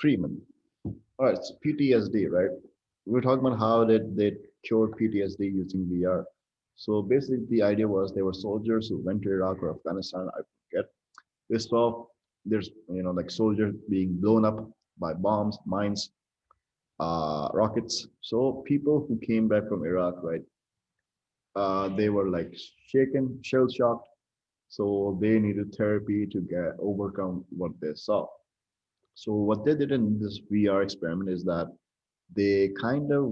Freeman. All right, so PTSD, right? We were talking about how did they cure PTSD using VR. So basically, the idea was there were soldiers who went to Iraq or Afghanistan. I forget. They saw there's like soldiers being blown up by bombs, mines, rockets. So people who came back from Iraq, right? They were like shaken, shell shocked. So they needed therapy to get overcome what they saw. So what they did in this VR experiment is that they kind of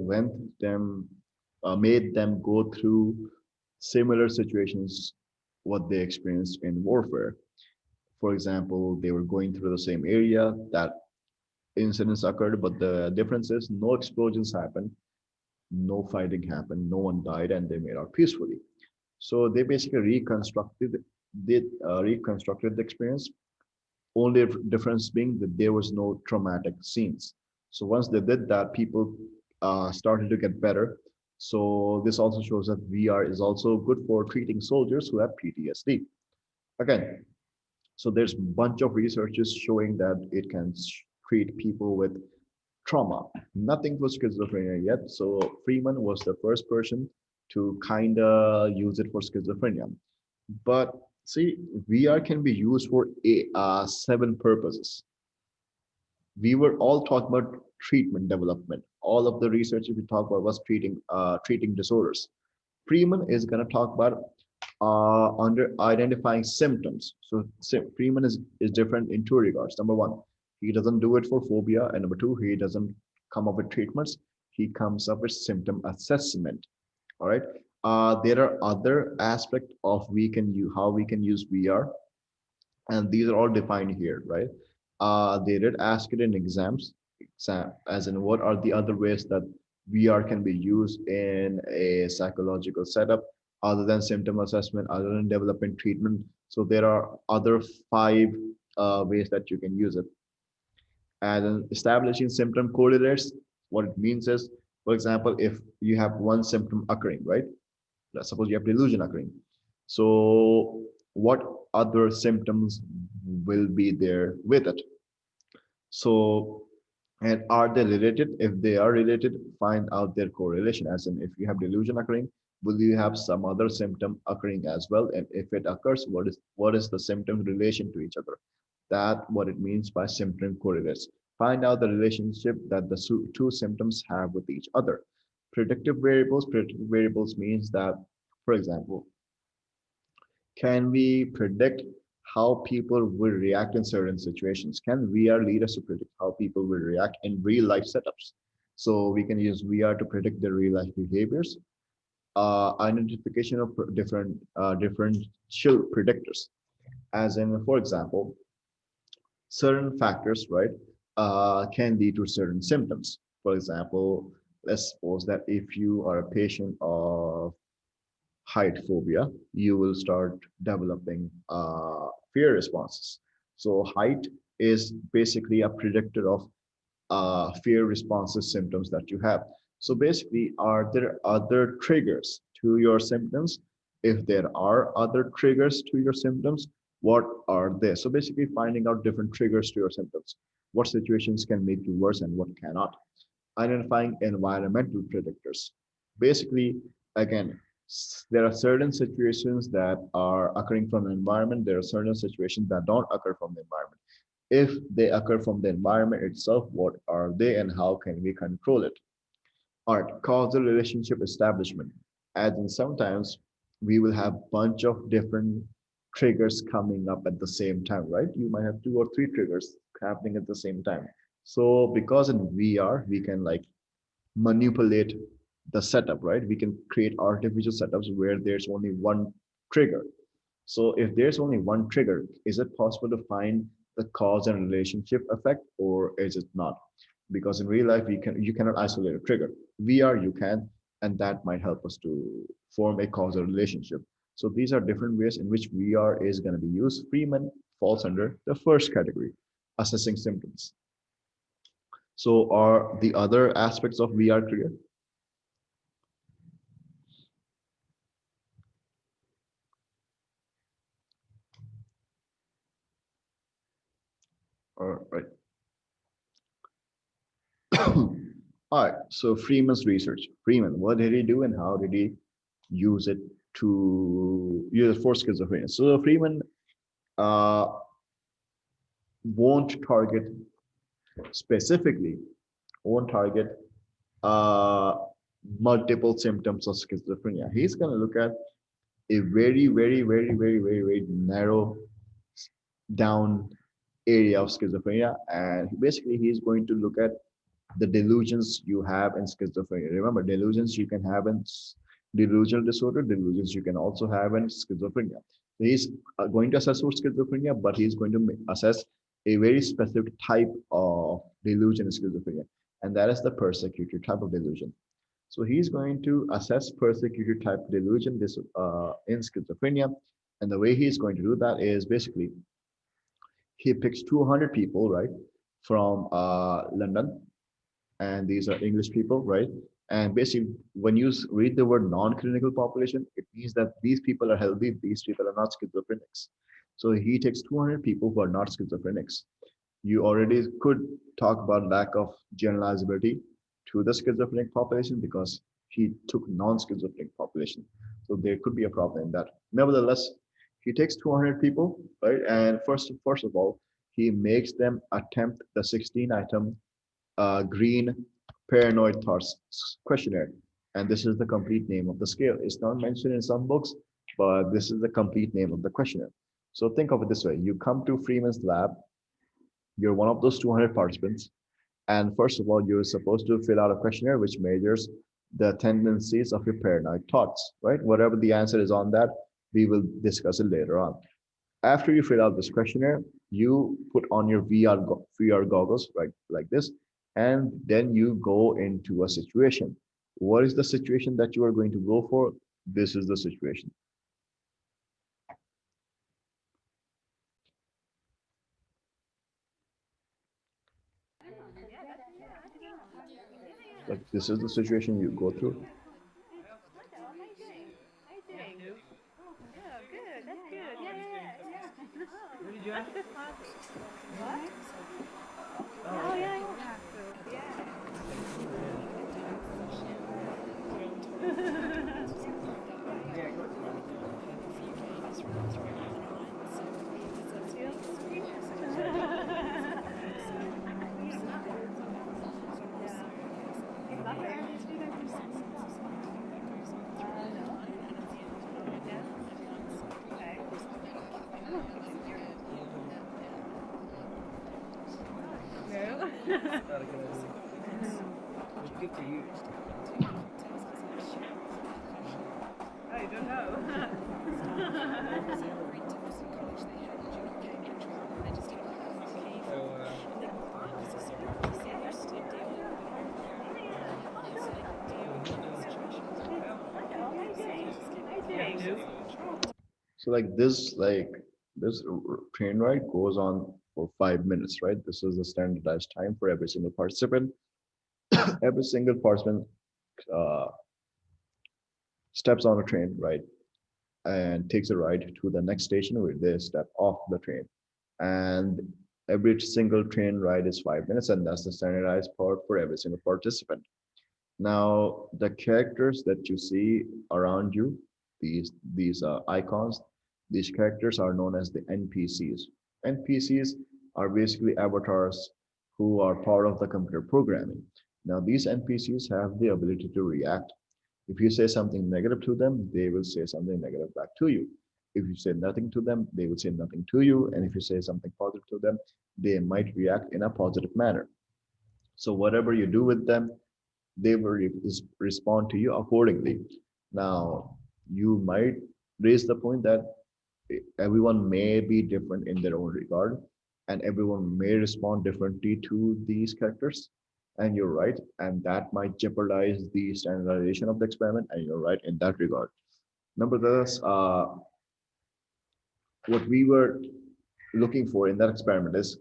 made them go through similar situations what they experienced in warfare. For example, they were going through the same area that incidents occurred, but the difference is no explosions happened, no fighting happened, no one died, and they made out peacefully. So they basically reconstructed the experience. Only difference being that there was no traumatic scenes. So once they did that, people started to get better. So this also shows that VR is also good for treating soldiers who have PTSD. Again, so there's a bunch of researches showing that it can treat people with trauma. Nothing for schizophrenia yet. So Freeman was the first person to kind of use it for schizophrenia. But see, VR can be used for seven purposes. We were all talking about treatment development. All of the research we talked about was treating disorders. Freeman is going to talk about under identifying symptoms. So Freeman is different in two regards. Number one, he doesn't do it for phobia, and number two, he doesn't come up with treatments. He comes up with symptom assessment. All right. There are other aspects of how we can use VR, and these are all defined here, right? They did ask it in exam, as in what are the other ways that VR can be used in a psychological setup other than symptom assessment, other than development treatment. So there are other five ways that you can use it. And then establishing symptom correlates, what it means is, for example, if you have one symptom occurring, right? Let's suppose you have delusion occurring. So what other symptoms will be there with it? So, and are they related? If they are related, find out their correlation. As in, if you have delusion occurring, will you have some other symptom occurring as well? And if it occurs, what is the symptom relation to each other? That what it means by symptom correlates. Find out the relationship that the two symptoms have with each other. Predictive variables. Predictive variables means that, for example, can we predict how people will react in certain situations? Can VR lead us to predict how people will react in real life setups? So we can use VR to predict their real life behaviors, identification of different chill predictors. As in, for example, certain factors, right, can lead to certain symptoms. For example, let's suppose that if you are a patient of height phobia, you will start developing fear responses. So height is basically a predictor of fear responses symptoms that you have. So basically, are there other triggers to your symptoms? If there are other triggers to your symptoms, what are they? So basically finding out different triggers to your symptoms. What situations can make you worse and what cannot. Identifying environmental predictors. Basically, again, there are certain situations that are occurring from the environment. There are certain situations that don't occur from the environment. If they occur from the environment itself, what are they and how can we control it? All right, causal relationship establishment. As in sometimes we will have bunch of different triggers coming up at the same time, right? You might have two or three triggers happening at the same time. So because in VR, we can like manipulate the setup, right? We can create artificial setups where there's only one trigger. So if there's only one trigger, is it possible to find the cause and relationship effect, or is it not? Because in real life, you cannot isolate a trigger. VR you can, and that might help us to form a causal relationship. So these are different ways in which VR is going to be used. Freeman falls under the first category, assessing symptoms. So are the other aspects of VR clear? All right. All right, so Freeman's research. Freeman, what did he do and how did he use it to use it for schizophrenia? So Freeman uh, won't target specifically, won't target uh, multiple symptoms of schizophrenia. He's going to look at a very narrow down area of schizophrenia, and basically he's going to look at the delusions you have in schizophrenia. Remember, delusions you can have in delusional disorder, delusions you can also have in schizophrenia. So he's going to assess for schizophrenia, but he's going to assess a very specific type of delusion in schizophrenia, and that is the persecutor type of delusion. So he's going to assess persecutor type delusion in schizophrenia, and the way he's going to do that is basically he picks 200 people, right, from London, and these are English people, right? And basically, when you read the word non-clinical population, it means that these people are healthy, these people are not schizophrenics. So he takes 200 people who are not schizophrenics. You already could talk about lack of generalizability to the schizophrenic population because he took non-schizophrenic population. So there could be a problem in that. Nevertheless, he takes 200 people, right? And first of all, he makes them attempt the 16-item green paranoid thoughts questionnaire. And this is the complete name of the scale. It's not mentioned in some books, but this is the complete name of the questionnaire. So think of it this way. You come to Freeman's lab, you're one of those 200 participants. And first of all, you're supposed to fill out a questionnaire which measures the tendencies of your paranoid thoughts, right? Whatever the answer is on that, we will discuss it later on. After you fill out this questionnaire, you put on your VR goggles, right, like this, and then you go into a situation. What is the situation that you are going to go for? This is the situation. Like this is the situation you go through. So this train ride goes on for 5 minutes, right? This is the standardized time for every single participant. Every single participant uh, steps on a train, right, and takes a ride to the next station where they step off the train. And every single train ride is 5 minutes, and that's the standardized part for every single participant. Now, the characters that you see around you, these icons, these characters are known as the NPCs. NPCs are basically avatars who are part of the computer programming. Now, these NPCs have the ability to react. If you say something negative to them, they will say something negative back to you. If you say nothing to them, they will say nothing to you. And if you say something positive to them, they might react in a positive manner. So whatever you do with them, they will respond to you accordingly. Now, you might raise the point that everyone may be different in their own regard, and everyone may respond differently to these characters. And you're right, and that might jeopardize the standardization of the experiment, and you're right in that regard. Nevertheless, what we were looking for in that experiment is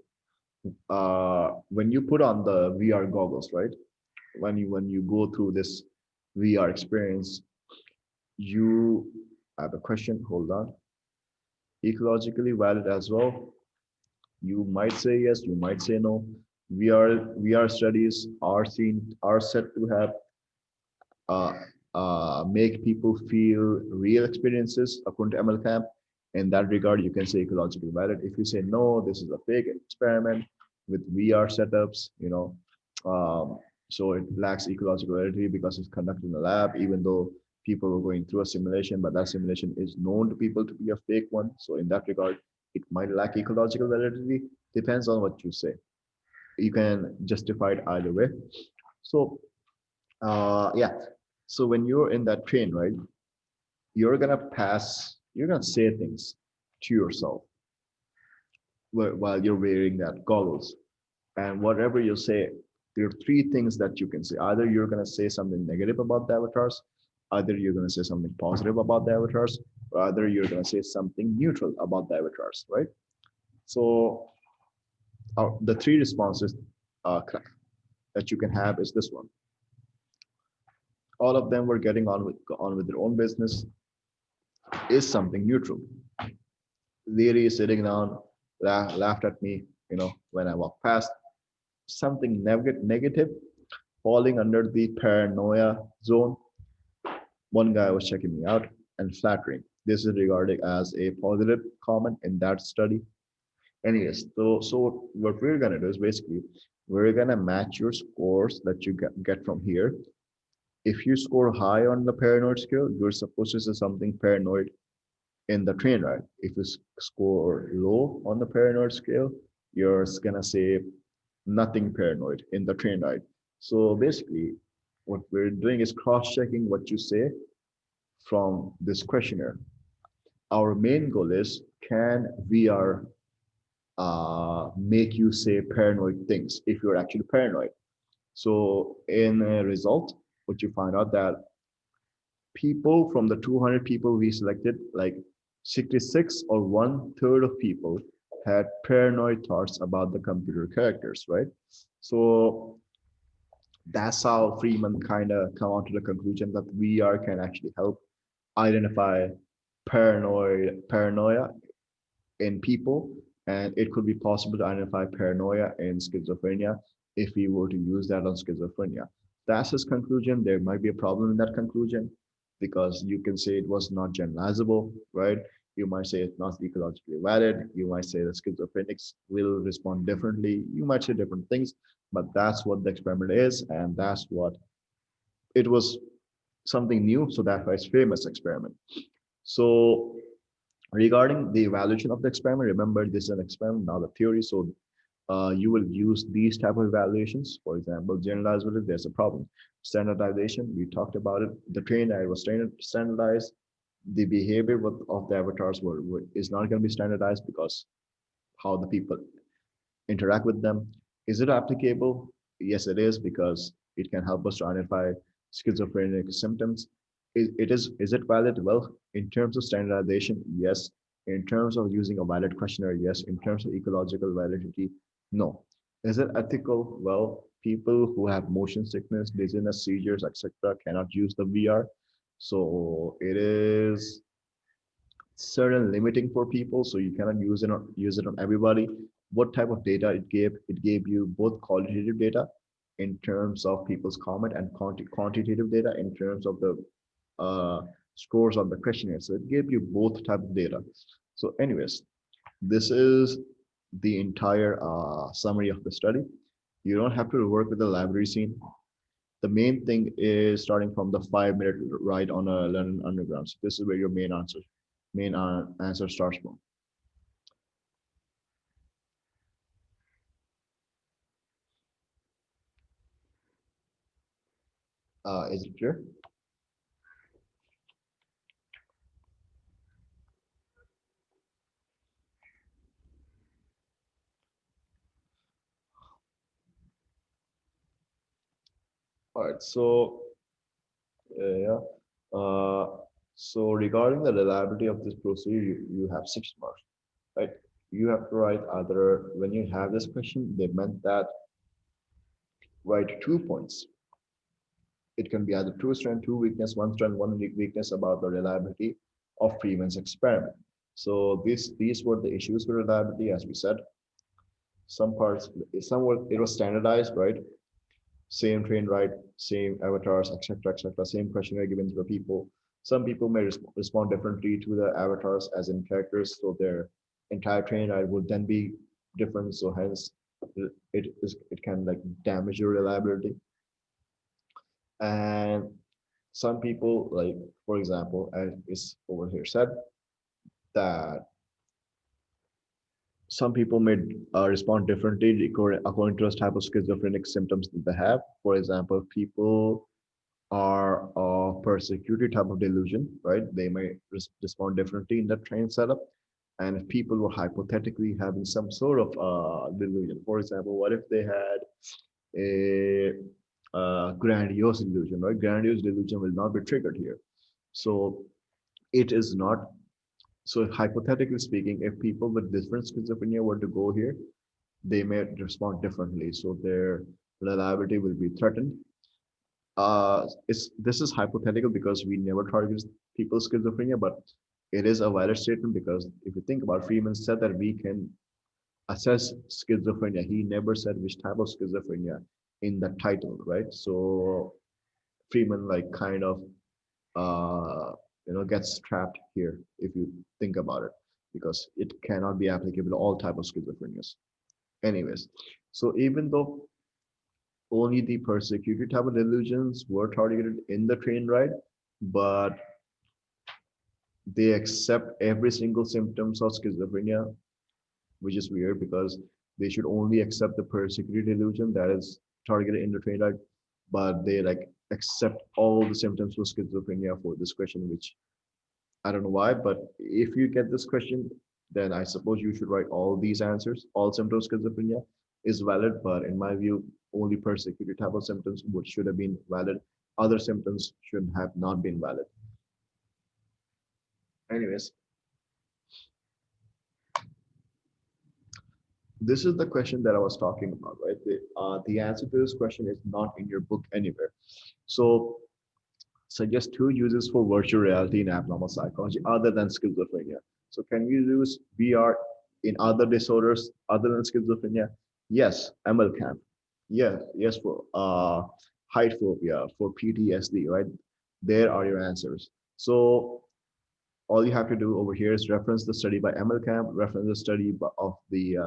when you put on the VR goggles, right? When you go through this VR experience, you have a question. Hold on. Ecologically valid as well. You might say yes, you might say no. VR studies are said to have uh, make people feel real experiences according to ML camp. In that regard, you can say ecologically valid. If you say no, this is a fake experiment with VR setups, so it lacks ecological validity because it's conducted in a lab, even though people were going through a simulation, but that simulation is known to people to be a fake one. So in that regard, it might lack ecological validity. Depends on what you say. You can justify it either way. So yeah. So when you're in that train, right, you're gonna say things to yourself while you're wearing that goggles. And whatever you say, there are three things that you can say. Either you're gonna say something negative about the avatars, either you're gonna say something positive about the avatars, or either you're gonna say something neutral about the avatars, right? So the three responses uh, that you can have is this one. All of them were getting on with their own business is something neutral. Lily is sitting down, laughed at me, when I walked past. Something negative, falling under the paranoia zone. One guy was checking me out and flattering. This is regarded as a positive comment in that study. Anyways, so what we're gonna do is basically we're gonna match your scores that you get from here. If you score high on the paranoid scale, you're supposed to say something paranoid in the train ride. If you score low on the paranoid scale, you're gonna say nothing paranoid in the train ride. So basically, what we're doing is cross-checking what you say from this questionnaire. Our main goal is, can VR make you say paranoid things if you're actually paranoid? So in a result, what you find out that people from the 200 people we selected, like 66 or one third of people had paranoid thoughts about the computer characters, right? So that's how Freeman kind of come on to the conclusion that VR can actually help identify paranoia in people, and it could be possible to identify paranoia in schizophrenia if we were to use that on schizophrenia. That's his conclusion. There might be a problem in that conclusion because you can say it was not generalizable, right? You might say it's not ecologically valid. You might say that schizophrenics will respond differently. You might say different things, but that's what the experiment is, and that's what it was, something new. So that's why it's famous experiment. So regarding the evaluation of the experiment, remember this is an experiment, not a theory. So you will use these type of evaluations. For example, generalizability, there's a problem. Standardization, we talked about it. The train area was standardized. The behavior of the avatars is not going to be standardized because how the people interact with them. Is it applicable? Yes, it is, because it can help us to identify schizophrenic symptoms. Is it valid? Well, in terms of standardization, yes. In terms of using a valid questionnaire, yes. In terms of ecological validity, no. Is it ethical? Well, people who have motion sickness, dizziness, seizures, etc., cannot use the VR. So it is certain limiting for people, so you cannot use it on everybody. What type of data it gave? It gave you both qualitative data in terms of people's comment and quantitative data in terms of the uh, scores on the questionnaire. So it gave you both type of data. So anyways, this is the entire summary of the study. You don't have to work with the library scene. The main thing is starting from the 5 minute ride on a London Underground. So this is where your main answer starts from. Is it clear? All right. So yeah. Uh, so regarding the reliability of this procedure, you have 6 marks, right? You have to write either, when you have this question, they meant that write 2 points. It can be either two strength, two weakness, one strength, one weakness about the reliability of Freeman's experiment. So these were the issues with reliability, as we said. Some parts, somewhat it was standardized, right? Same train ride, same avatars, etc., etc. Same questionnaire given to the people. Some people may respond differently to the avatars as in characters, so their entire train ride would then be different. So hence, it can like damage your reliability. And some people, like for example, as is over here said, that some people may respond differently according to the type of schizophrenic symptoms that they have. For example, people are a persecuted type of delusion, right? They may respond differently in that train setup. And if people were hypothetically having some sort of delusion, for example, what if they had a, grandiose delusion, right? Grandiose delusion will not be triggered here. So it is not. So hypothetically speaking, if people with different schizophrenia were to go here, they may respond differently. So their reliability will be threatened. This is hypothetical because we never target people's schizophrenia, but it is a valid statement because if you think about, Freeman said that we can assess schizophrenia. He never said which type of schizophrenia in the title, right? So Freeman like kind of uh, gets trapped here if you think about it, because it cannot be applicable to all type of schizophrenias. Anyways, so even though only the persecuted type of delusions were targeted in the train ride, but they accept every single symptoms of schizophrenia, which is weird because they should only accept the persecuted delusion that is targeted in the train ride, but they like accept all the symptoms for schizophrenia for this question, which I don't know why, but if you get this question, then I suppose you should write all these answers. All symptoms of schizophrenia is valid, but in my view, only persecuted type of symptoms would should have been valid. Other symptoms should have not been valid. Anyways, this is the question that I was talking about, right? The answer to this question is not in your book anywhere. So suggest two uses for virtual reality in abnormal psychology other than schizophrenia. So can we use VR in other disorders other than schizophrenia? Yes, ML can. Yeah, yes, for height phobia, for PTSD, right? There are your answers. So all you have to do over here is reference the study by ML Camp, reference the study of the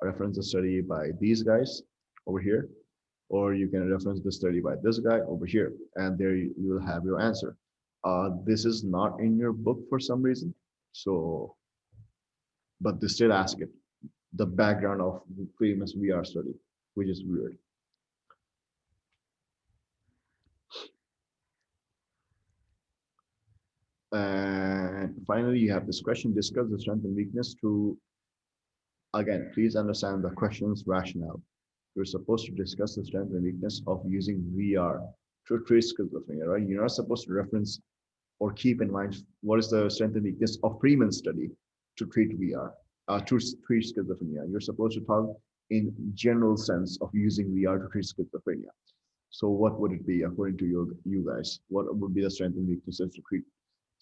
reference the study by these guys over here, or you can reference the study by this guy over here, and there you will have your answer. This is not in your book for some reason, so but they still ask it. The background of the famous VR study, which is weird. And finally, you have this question: discuss the strength and weakness to. Again, please understand the question's rationale. You're supposed to discuss the strength and weakness of using VR to treat schizophrenia, right? You're not supposed to reference or keep in mind what is the strength and weakness of Freeman's study to treat VR, to treat schizophrenia. You're supposed to talk in general sense of using VR to treat schizophrenia. So what would it be according to you guys? What would be the strength and weaknesses to treat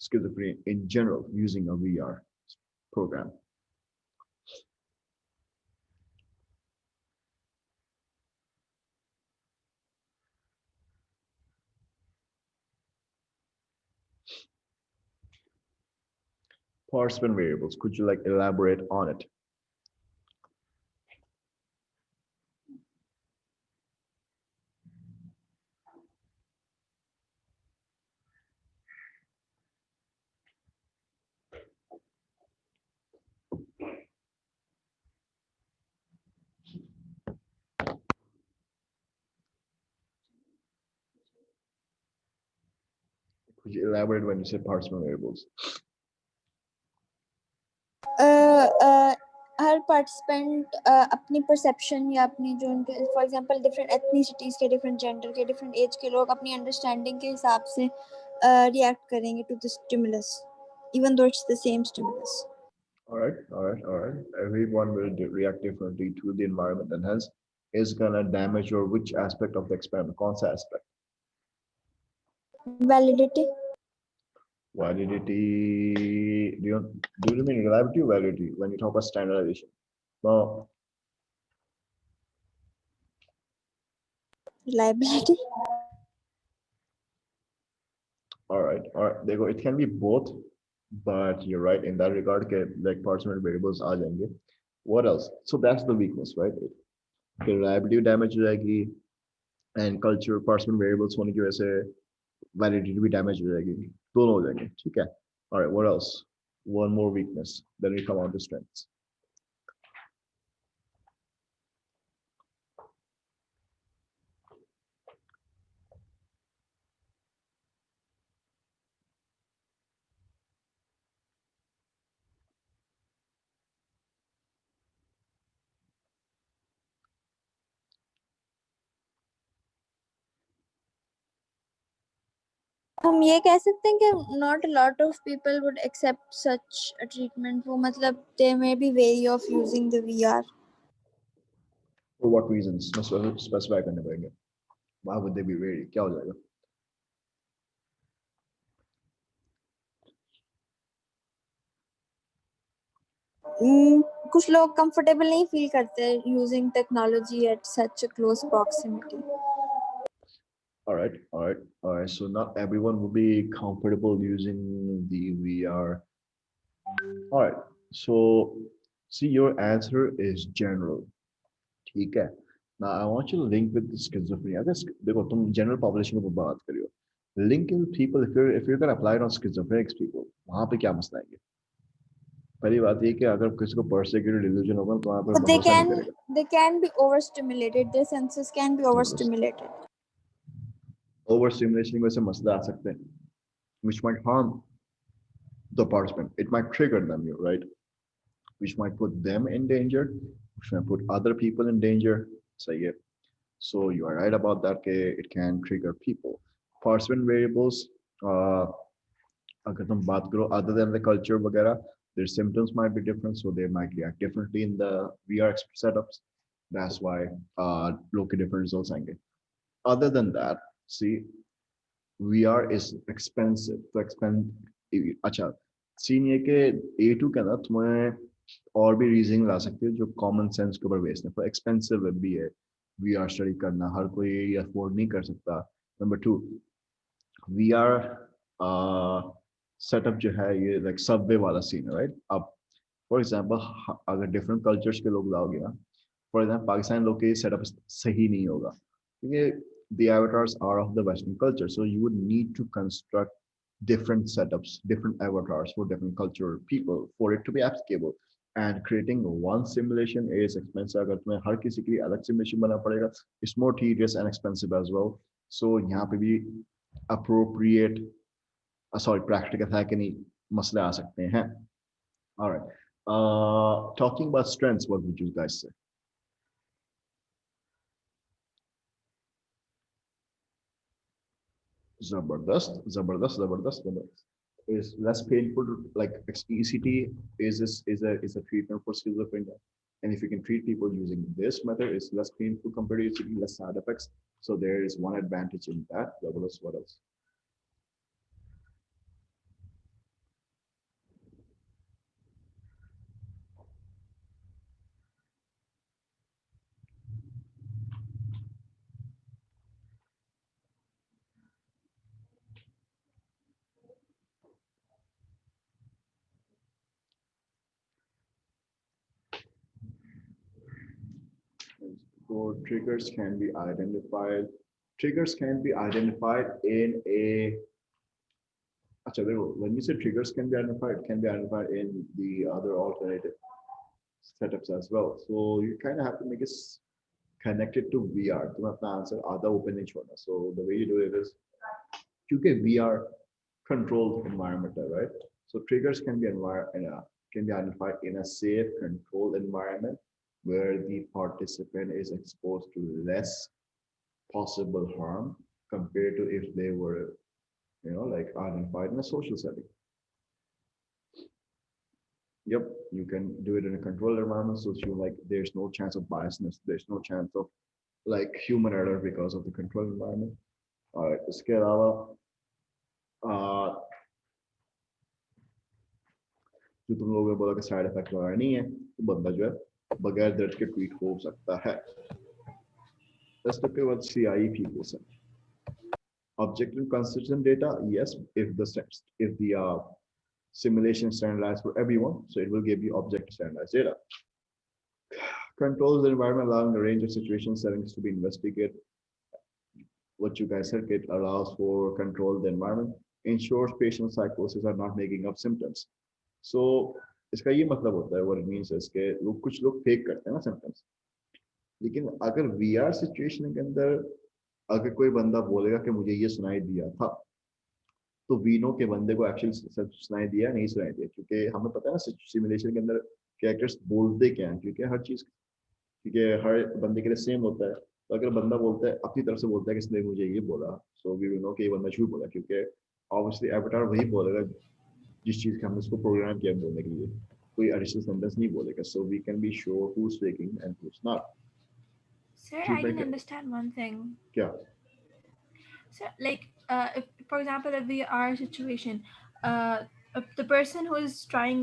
schizophrenia in general using a VR program? Participant variables. Could you like elaborate on it? Could you elaborate when you say participant variables? हर participant अपनी perception या अपनी जो उनके for example different ethnicities के different gender के different age के लोग अपनी अंडरस्टैंडिंग के हिसाब से रिएक्ट करेंगे to the stimulus even though it's the same stimulus. All right, all right, all right. Everyone will react differently to the environment, and hence is gonna damage your which aspect of the experiment? कौन सा aspect? Validity. Validity. Do you mean reliability or validity when you talk about standardization? No. reliability. All right. देखो, it can be both, but you're right in that regard के like parts में variables आ जाएंगे. What else? So that's the weakness, right? कि reliability damage हो जाएगी and culture parts में variables होने की वजह से validity भी damage हो जाएगी. दोनों हो जाएंगे. ठीक है. All right. What else? One more weakness. Then we come on to strengths. हम ये कह सकते हैं कि not a lot of people would accept such a treatment. वो मतलब there may be way of using the VR. For what reasons? मैं specify करने पड़ेंगे. Why would they be wary? क्या हो जाएगा? कुछ लोग कंफर्टेबल नहीं फील करते using technology at such a close proximity. All right. So not everyone will be comfortable using the VR. All right. So see, your answer is general. ठीक है. Now I want you to link with the schizophrenia. अगर देखो तुम general population को बात कर रही हो. Link in people if you're gonna apply it on schizophrenic people, वहाँ पे क्या मसला है? पहली बात ये कि अगर किसी को persecuted delusion होगा तो वहाँ पर But भरोसा नहीं करेगा. they can be overstimulated. Their senses can be overstimulated. Overstimulation की वजह से मसले आ सकते हैं, which might harm the participant. It might trigger them, right? Which might put them in danger, which might put other people in danger. So you are right about that. It can trigger people. Participant variables. अगर तुम बात करो other than the culture वगैरह, their symptoms might be different, so they might react differently in the VR setups. That's why लोग के different results आएंगे. Other than that, see, VR is expensive. तो अच्छा सीन ये कि A2 के अंदर तुम्हें और भी रीजनिंग ला सकते हो जो कॉमन सेंस के ऊपर बेस्ड है, पर एक्सपेंसिव भी है VR स्टडी करना, हर कोई अफोर्ड नहीं कर सकता. नंबर टू, VR सेटअप जो है ये लाइक सबवे वाला सीन है, राइट? अब फॉर एग्जांपल अगर डिफरेंट कल्चर्स के लोग लाओगे ना, फॉर एग्जांपल पाकिस्तान लोग के सेटअप सही नहीं होगा क्योंकि the avatars are of the Western culture. So you would need to construct different setups, different avatars for different cultural people for it to be applicable. And creating one simulation is expensive. अगर तुम्हें हर किसी के लिए अलग simulation बनाना पड़ेगा, it's more tedious and expensive as well. So यहाँ पे भी appropriate, sorry, practical है कि नहीं, मसले आ सकते हैं. All right. Talking about strengths, what would you guys say? Zabardast, Zabardast, Zabardast, Zabardast. Is less painful, like ECT is a treatment for schizophrenia. And if you can treat people using this method, it's less painful compared to ECT, less side effects. So there is one advantage in that. Zabardast, what else? So triggers can be identified. Triggers can be identified in a when you say triggers can be identified, it can be identified in the other alternative setups as well. So you kind of have to make it connected to VR. तुम्हें अपना answer आधा open नहीं छोड़ना. So the way you do it is क्योंकि VR controlled environment है, right? So triggers can be identified in a safe, controlled environment where the participant is exposed to less possible harm compared to if they were, like identified in a social setting. Yep, you can do it in a controlled environment, so you like there's no chance of biasness, there's no chance of like human error because of the controlled environment. All right, इसके अलावा जो तुम लोगों ने बोला कि side effect वगैरह नहीं है, तो बंदा जो है बगैर दर्द के ट्वीट हो सकता है. Let's look at what CIE people say. Objective consistent data, yes, if the simulation standardized for everyone, so it will give you objective standardized data. Controls the environment, allowing the range of situation settings to be investigated. What you guys said, it allows for control the environment, ensures patient psychosis are not making up symptoms. So इसका ये मतलब होता है, what it means is कि लोग कुछ लोग fake करते हैं ना symptoms, लेकिन अगर VR सिचुएशन के अंदर अगर कोई बंदा बोलेगा कि मुझे ये सुनाई दिया था, तो वी नो के बंदे को एक्चुअली सुनाई दिया नहीं सुनाई दिया, क्योंकि हमें पता है ना सिमुलेशन के अंदर कैरेक्टर्स बोलते क्या हैं, क्योंकि हर चीज, क्योंकि हर बंदे के लिए सेम होता है। तो अगर बंदा बोलता है अपनी तरफ से बोलता है कि इसने मुझे ये बोला, सो वी विल नो कि ये बंदा झूठ बोला, क्योंकि ऑब्वियसली एवटार वही बोलेगा जिस चीज का हमने उसको प्रोग्राम किया बोलने के लिए, कोई एडिशनल सेंटेंस नहीं बोलेगा। So we can be sure who is faking and who is not. Sir, I feedback can understand one thing. क्या? So, like, if, for example, if we are a situation, if the person who is trying,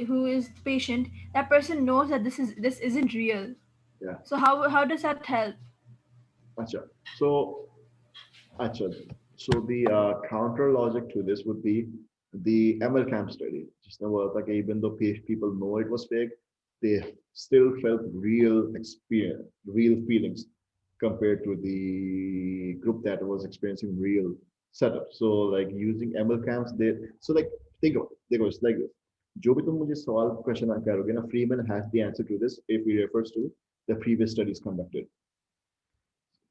who is the patient, that person knows that this isn't real. या So how does that help? अच्छा, so अच्छा, so the counter logic to this would be the ML camp study. Just now, like, even though people know it was fake, they still felt real experience, real feelings compared to the group that was experiencing real setup. So like using ML camps, they, so like think of it like this. जो भी तुम मुझे सवाल question करोगे ना, Freeman has the answer to this if he refers to the previous studies conducted.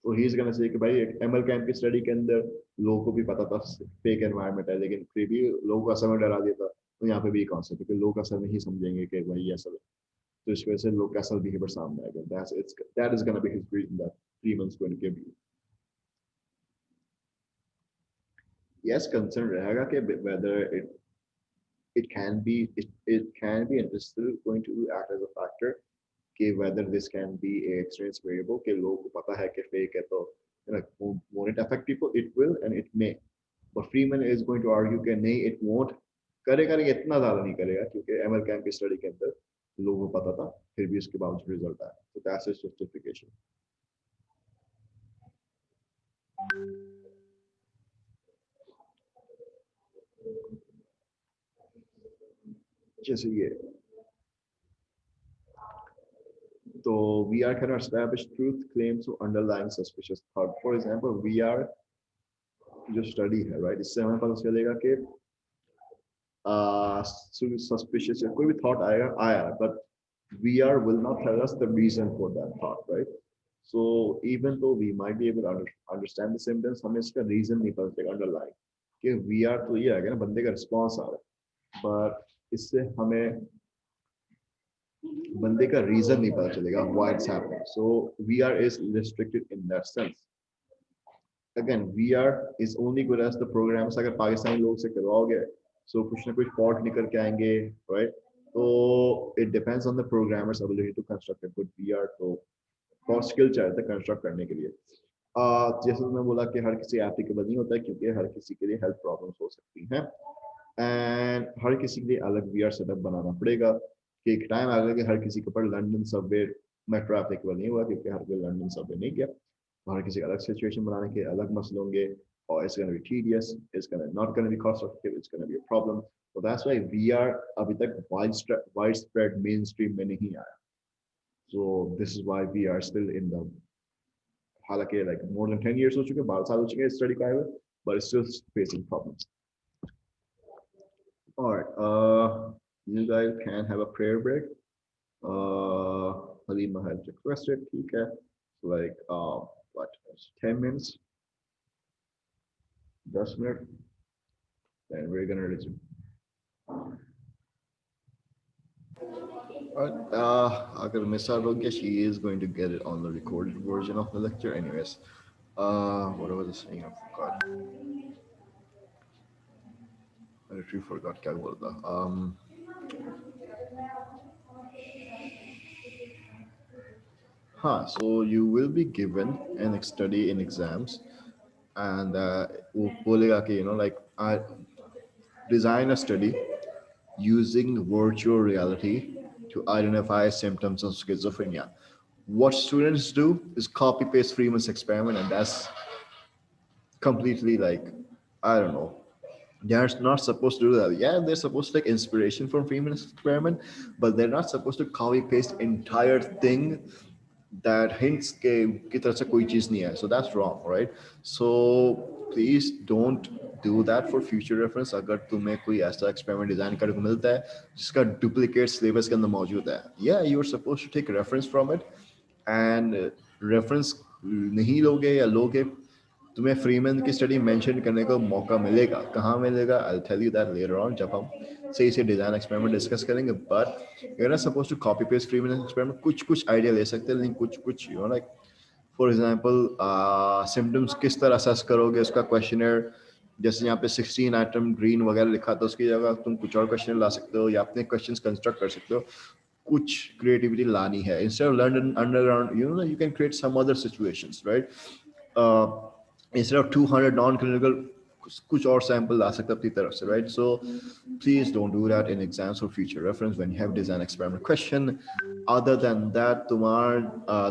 तो he is gonna say कि भाई एक एमएल कैंप की स्टडी के अंदर लोगों को भी पता था फेक एनवायरनमेंट है, लेकिन फिर भी लोगों का असर में डरा दिया था। तो यहाँ पे भी कॉन्सेप्ट, क्योंकि लोग असल में ही समझेंगे कि भाई ऐसा है, तो इस वजह से लोग का असल बिहेवियर सामने आएगा। That is gonna be his reason that 3 months going to give you. Yes, concern रहेगा कि whether it can be it can be and is still going to act as a factor कि whether this can be a experience variable कि लोगों को पता है कि fake है, तो won't it affect people? It will and it may, but Freeman is going to argue कि नहीं, it won't, करेगा नहीं, इतना ज़्यादा नहीं करेगा, क्योंकि ML कैंप की स्टडी के अंदर लोगों को पता था, फिर भी उसके बावजूद रिजल्ट आया। So that's his justification. जैसे ये, तो VR cannot establish truth claims to underlying suspicious thought. For example, VR जो स्टडी है, राइट, इससे हमें पता चलेगा कि suspicious या कोई भी thought आया, but VR will not tell us the reason for that thought, right? So even though we might be able to understand the symptoms, हमें इसका reason नहीं पता चलेगा underlying, कि VR तो ये है कि ना बंदे का response आ रहा है, but इससे हमें बंदे का reason नहीं पता चलेगा why it's happening. So VR is restricted in that sense. Again, VR is only good as the programs. अगर पाकिस्तानी लोग से करवाओगे, so कुछ ना कुछ fault निकल के आएंगे, right? So it depends on the programmer's ability to construct a good VR. तो बहुत skill चाहिए था construct करने के लिए। जैसे मैं बोला कि हर किसी applicable नहीं होता है, क्योंकि हर किसी के लिए health problems हो सकती हैं, and हर किसी के लिए अलग VR setup बनाना पड़ेगा। कि एक टाइम आएगा कि हर किसी के ऊपर लंदन सबवे मेट्रो एप्लीकेबल नहीं हुआ, क्योंकि हर कोई लंदन सबवे नहीं गया, हर किसी अलग सिचुएशन बनाने के अलग मसले होंगे, और it's going to be tedious, it's going to not going to be cost effective, it's going to be a problem. So that's why VR अभी तक widespread mainstream में नहीं आया. So this is why we are still in the, हालांकि like more than 10 years हो चुके, 12 साल हो चुके स्टडी का है, but it's still facing problems. All right, you guys can have a prayer break. Halima has requested, okay, so like what, 10 minutes, 10 minutes, then we're gonna resume. Alright, agar miss out ho gaya, she is going to get it on the recorded version of the lecture anyways. What was I saying? I forgot. I literally forgot kya bola tha. So you will be given an study in exams, and वो बोलेगा कि like I design a study using virtual reality to identify symptoms of schizophrenia. What students do is copy paste Freeman's experiment, and that's completely like, I don't know. They're not supposed to do that. Yeah, they're supposed to take inspiration from Freeman's experiment, but they're not supposed to copy paste entire thing that hints के की तरह से कोई चीज नहीं है. So that's wrong, right? So please don't do that for future reference. अगर तुम्हें कोई ऐसा experiment design करने को मिलता है जिसका duplicate syllabus के अंदर मौजूद है, yeah, you're supposed to take reference from it. And reference नहीं लोगे या लोगे, तुम्हें फ्रीमैन की स्टडी मेंशन करने का मौका मिलेगा. कहाँ मिलेगा? I'll tell you that later on जब हम सही से डिजाइन एक्सपेरिमेंट डिस्कस करेंगे. But you're not supposed to copy paste Freeman experiment. कुछ कुछ आइडिया ले सकते हैं, लेकिन कुछ कुछ लाइक फॉर एग्जांपल सिम्टम्स किस तरह असेस करोगे उसका क्वेश्चनर. जैसे यहाँ पे 16 आइटम ग्रीन वगैरह लिखा था, उसकी जगह तुम कुछ और क्वेश्चन ला सकते हो या अपने क्वेश्चंस कंस्ट्रक्ट कर सकते हो. कुछ क्रिएटिविटी लानी है. Instead of learn underground you can create some other situations, right? Instead of 200 non-clinical, कुछ और सैंपल ला सकते अपनी तरफ से, right? So please don't do that in exams for future reference when you have design experiment question. Other than that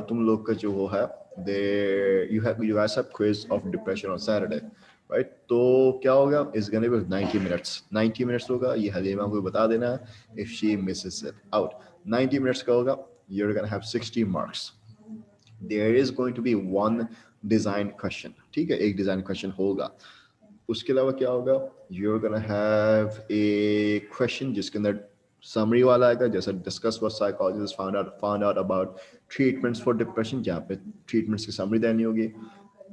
तुम लोग का जो वो है, दे you guys have quiz of depression on Saturday, right? तो क्या होगा? It's gonna be 90 minutes. 90 minutes होगा. ये हलीमा को बता देना if she misses it out. 90 minutes का होगा. You're gonna have 60 marks. There is going to be one design question. ठीक है, एक डिजाइन क्वेश्चन होगा. उसके अलावा क्या होगा? You are gonna have a question जिसके अंदर समरी वाला आएगा, जैसे discuss what psychologist found out about treatments for depression, जहाँ पे ट्रीटमेंट्स की समरी देनी होगी.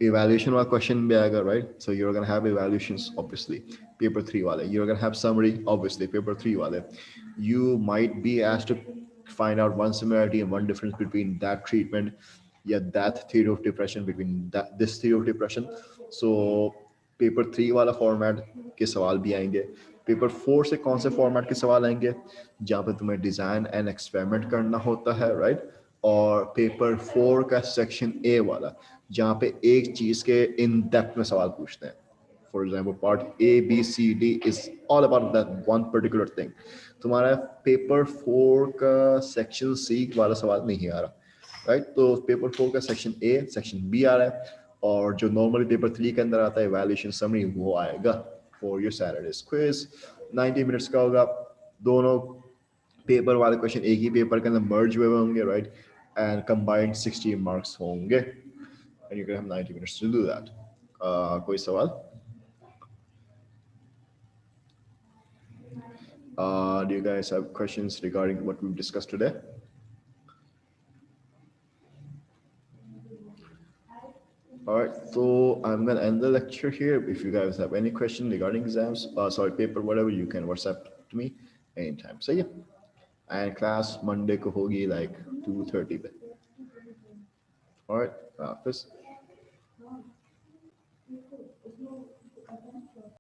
इवैल्यूएशन वाला क्वेश्चन भी आएगा, right? So you are gonna have evaluations obviously paper 3 वाले. You are gonna have summary obviously paper 3 वाले. You might be asked to find out one similarity and one difference between that treatment, yeah, that theory of depression, between this theory of depression. So paper 3 वाला format के सवाल भी आएंगे. Paper 4 से कौन से format के सवाल आएंगे? जहाँ पे तुम्हें डिजाइन एंड एक्सपेरिमेंट करना होता है, राइट? और पेपर 4 का सेक्शन ए वाला, जहाँ पे एक चीज के इन डेप्थ में सवाल पूछते हैं. For example, part A, B, C, D is all about that one particular thing. तुम्हारा पेपर 4 का सेक्शन सी वाला सवाल नहीं आ रहा, राइट? तो पेपर 4 का सेक्शन ए, सेक्शन बी आ रहा है, और जो नॉर्मली पेपर 3 के अंदर आता है इवैल्यूएशन समरी, वो आएगा for your Saturdays quiz. 90 minutes का होगा. दोनों पेपर वाले क्वेश्चन एक ही पेपर के अंदर मर्ज हुए होंगे, राइट? एंड कंबाइंड 60 मार्क्स होंगे, and you can have 90 minutes to do that. कोई सवाल? Do you guys have questions regarding what we've discussed today? All right, so I'm gonna end the lecture here. If you guys have any question regarding exams, paper, whatever, you can WhatsApp to me anytime. So yeah, and class Monday ko hogi like 2:30 pe. All right, peace.